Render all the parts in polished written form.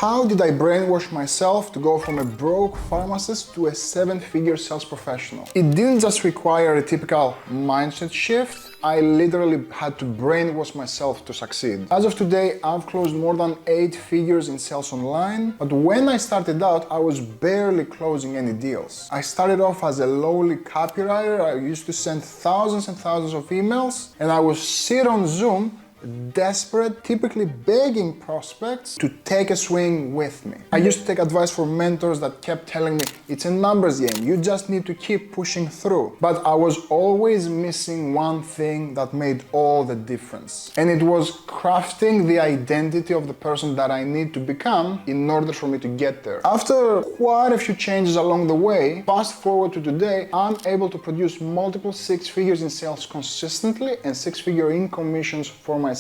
How did I brainwash myself to go from a broke pharmacist to a 7-figure sales professional? It didn't just require a typical mindset shift. I literally had to brainwash myself to succeed. As of today, I've closed more than 8 figures in sales online, but when I started out, I was barely closing any deals. I started off as a lowly copywriter. I used to send thousands and thousands of emails, and I would sit on Zoom desperate, typically begging prospects to take a swing with me. I used to take advice from mentors that kept telling me, it's a numbers game, you just need to keep pushing through. But I was always missing one thing that made all the difference. And it was crafting the identity of the person that I need to become in order for me to get there. After quite a few changes along the way, fast forward to today, I'm able to produce multiple 6 figures in sales consistently and 6-figure in commissions for myself.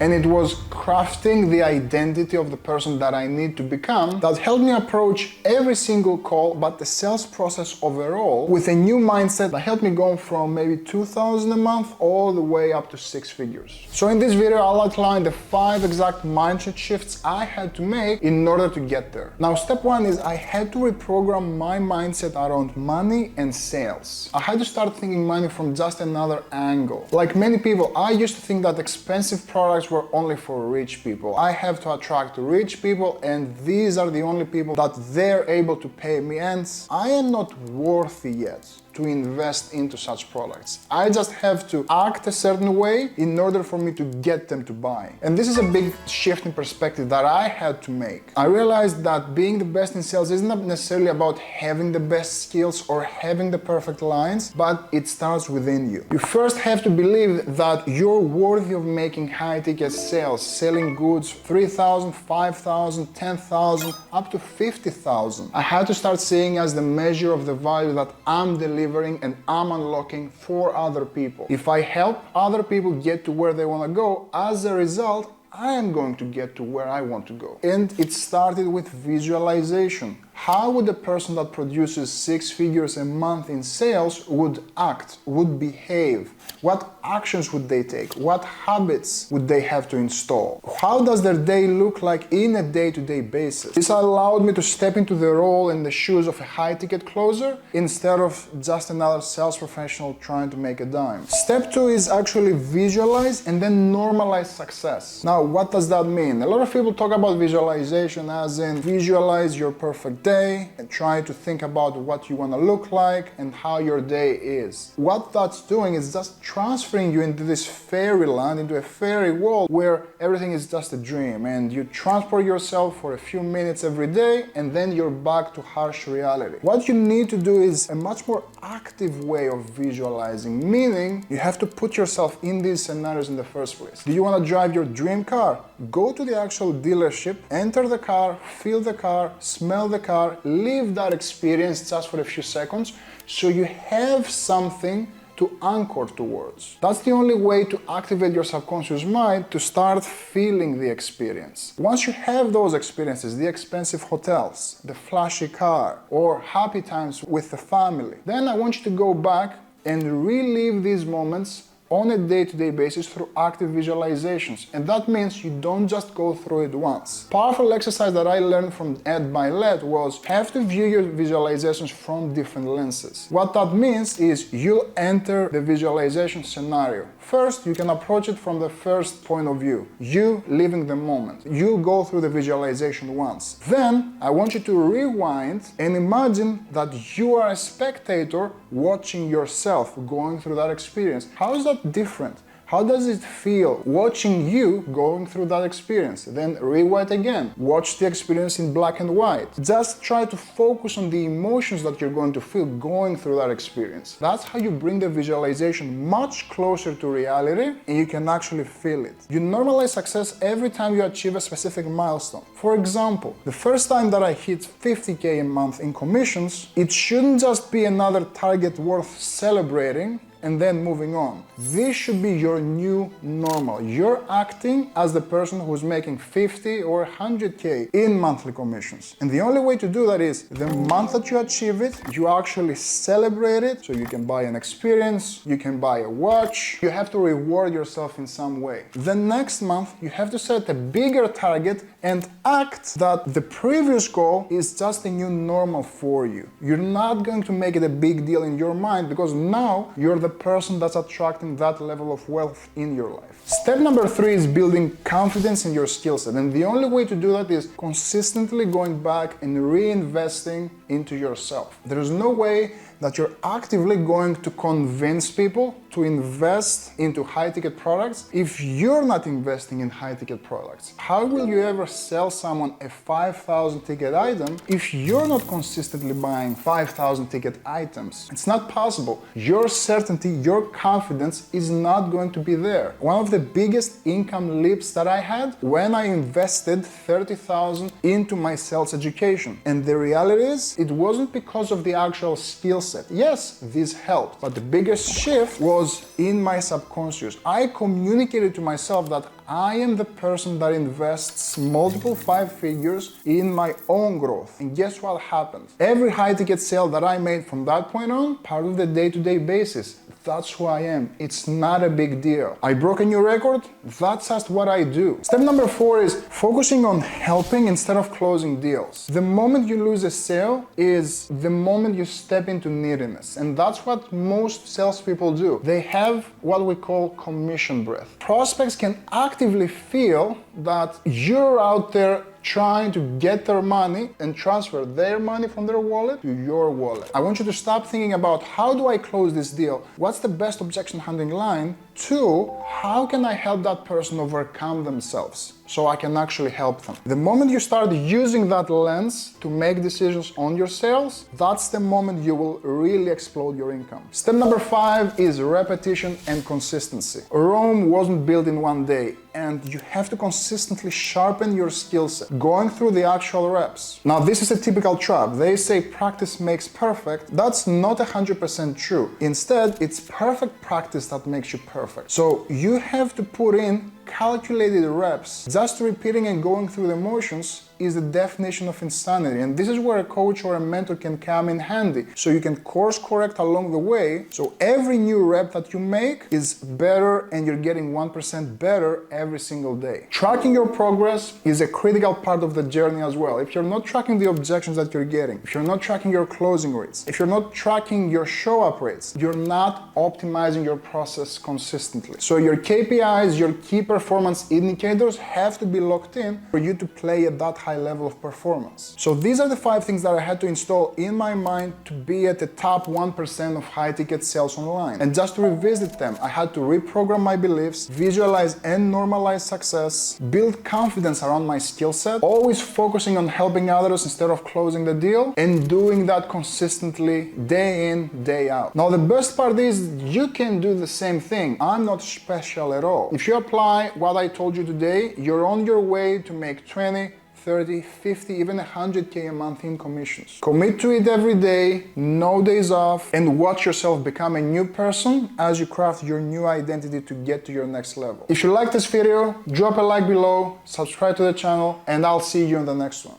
And it was crafting the identity of the person that I need to become that helped me approach every single call, but the sales process overall, with a new mindset that helped me go from maybe 2,000 a month all the way up to 6 figures. So in this video, I'll outline the 5 exact mindset shifts I had to make in order to get there. Now, step 1 is I had to reprogram my mindset around money and sales. I had to start thinking money from just another angle. Like many people, I used to think that expensive products were only for rich people. I have to attract rich people, and these are the only people that they're able to pay me, and I am not worthy yet to invest into such products. I just have to act a certain way in order for me to get them to buy. And this is a big shift in perspective that I had to make. I realized that being the best in sales isn't necessarily about having the best skills or having the perfect lines, but it starts within you. You first have to believe that you're worthy of making high-ticket sales, selling goods 3,000, 5,000, 10,000, up to 50,000. I had to start seeing as the measure of the value that I'm delivering and I'm unlocking for other people. If I help other people get to where they want to go, as a result, I am going to get to where I want to go. And it started with visualization. How would a person that produces 6 figures a month in sales would act, would behave? What actions would they take? What habits would they have to install? How does their day look like in a day-to-day basis? This allowed me to step into the role and the shoes of a high-ticket closer instead of just another sales professional trying to make a dime. Step 2 is actually visualize and then normalize success. Now, what does that mean? A lot of people talk about visualization as in visualize your perfect day and try to think about what you want to look like and how your day is. What that's doing is just transferring you into this fairyland, into a fairy world where everything is just a dream, and you transport yourself for a few minutes every day and then you're back to harsh reality. What you need to do is a much more active way of visualizing, meaning you have to put yourself in these scenarios in the first place. Do you want to drive your dream car? Go to the actual dealership, enter the car, feel the car, smell the car, live that experience just for a few seconds so you have something to anchor towards. That's the only way to activate your subconscious mind to start feeling the experience. Once you have those experiences, the expensive hotels, the flashy car, or happy times with the family, then I want you to go back and relive these moments on a day-to-day basis through active visualizations. And that means you don't just go through it once. Powerful exercise that I learned from Ed Milet was have to view your visualizations from different lenses. What that means is you'll enter the visualization scenario. First, you can approach it from the first point of view, you living the moment. You'll go through the visualization once. Then, I want you to rewind and imagine that you are a spectator watching yourself going through that experience. How is that different? How does it feel watching you going through that experience? Then rewind again. Watch the experience in black and white. Just try to focus on the emotions that you're going to feel going through that experience. That's how you bring the visualization much closer to reality and you can actually feel it. You normalize success every time you achieve a specific milestone. For example, the first time that I hit 50K a month in commissions, it shouldn't just be another target worth celebrating. and then moving on. This should be your new normal. You're acting as the person who's making 50 or 100K in monthly commissions. And the only way to do that is the month that you achieve it, you actually celebrate it. So you can buy an experience, you can buy a watch, you have to reward yourself in some way. The next month, you have to set a bigger target and act that the previous goal is just a new normal for you. You're not going to make it a big deal in your mind because now you're the person that's attracting that level of wealth in your life. Step number 3 is building confidence in your skill set. And the only way to do that is consistently going back and reinvesting into yourself. There is no way that you're actively going to convince people to invest into high-ticket products if you're not investing in high-ticket products. How will you ever sell someone a 5,000 ticket item if you're not consistently buying 5,000 ticket items? It's not possible. Your certainty, your confidence is not going to be there. One of the biggest income leaps that I had when I invested 30,000 into my sales education. And the reality is, it wasn't because of the actual skill set. Yes, this helped, but the biggest shift was in my subconscious. I communicated to myself that I am the person that invests multiple 5 figures in my own growth. And guess what happened? Every high ticket sale that I made from that point on, part of the day-to-day basis. That's who I am. It's not a big deal. I broke a new record. That's just what I do. Step number 4 is focusing on helping instead of closing deals. The moment you lose a sale is the moment you step into neediness. And that's what most salespeople do. They have what we call commission breath. Prospects can actively feel that you're out there trying to get their money and transfer their money from their wallet to your wallet. I want you to stop thinking about how do I close this deal? What's the best objection handling line? To how can I help that person overcome themselves so I can actually help them? The moment you start using that lens to make decisions on your sales, that's the moment you will really explode your income. Step number 5 is repetition and consistency. Rome wasn't built in one day, and you have to consistently sharpen your skill set, going through the actual reps. Now, this is a typical trap. They say practice makes perfect. That's not 100% true. Instead, it's perfect practice that makes you perfect. So you have to put in calculated reps. Just repeating and going through the motions is the definition of insanity. And this is where a coach or a mentor can come in handy. So you can course correct along the way. So every new rep that you make is better and you're getting 1% better every single day. Tracking your progress is a critical part of the journey as well. If you're not tracking the objections that you're getting, if you're not tracking your closing rates, if you're not tracking your show up rates, you're not optimizing your process consistently. So your KPIs, your key performance indicators have to be locked in for you to play at that high level of performance. So these are the 5 things that I had to install in my mind to be at the top 1% of high ticket sales online. And just to revisit them, I had to reprogram my beliefs, visualize and normalize success, build confidence around my skill set, always focusing on helping others instead of closing the deal, and doing that consistently day in, day out. Now the best part is you can do the same thing. I'm not special at all. If you apply what I told you today, you're on your way to make 20, 30, 50, even 100K a month in commissions. Commit to it every day, no days off, and watch yourself become a new person as you craft your new identity to get to your next level. If you like this video, drop a like below, subscribe to the channel, and I'll see you in the next one.